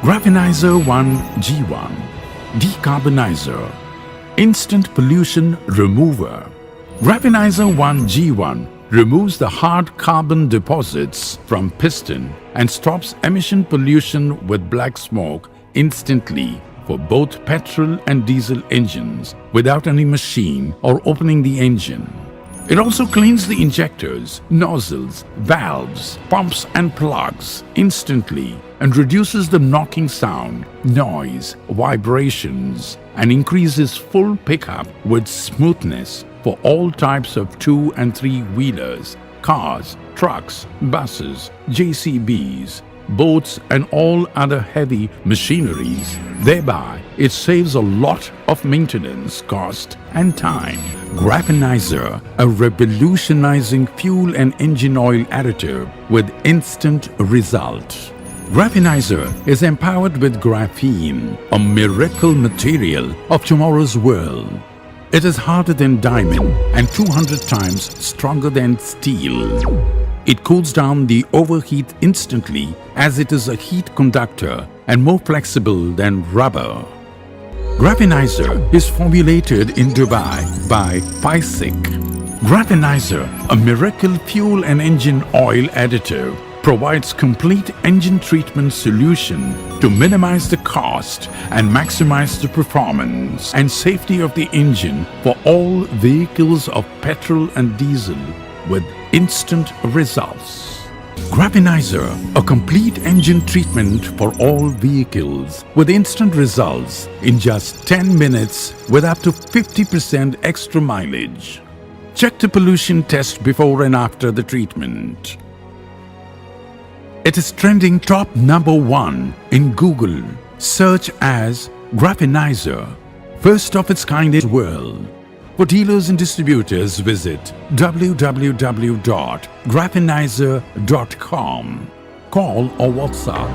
Graphenizer 1G1 Decarbonizer Instant Pollution Remover. Graphenizer 1G1 removes the hard carbon deposits from piston and stops emission pollution with black smoke instantly for both petrol and diesel engines without any machine or opening the engine. It also cleans the injectors, nozzles, valves, pumps and plugs instantly and reduces the knocking sound, noise, vibrations and increases full pickup with smoothness for all types of 2 and 3 wheelers, cars, trucks, buses, JCBs, boats and all other heavy machineries. Thereby, it saves a lot of maintenance cost and time. Graphenizer, a revolutionizing fuel and engine oil additive with instant result. Graphenizer is empowered with graphene, a miracle material of tomorrow's world. It is harder than diamond and 200 times stronger than steel. It cools down the overheat instantly as it is a heat conductor and more flexible than rubber. Graphenizer is formulated in Dubai by Pisic. Graphenizer, a miracle fuel and engine oil additive, provides complete engine treatment solution to minimize the cost and maximize the performance and safety of the engine for all vehicles of petrol and diesel with instant results. Graphenizer, a complete engine treatment for all vehicles with instant results in just 10 minutes with up to 50% extra mileage. Check the pollution test before and after the treatment. It is trending top #1 in Google. Search as Graphenizer, first of its kind in the world. For dealers and distributors, visit www.graphenizer.com. Call or WhatsApp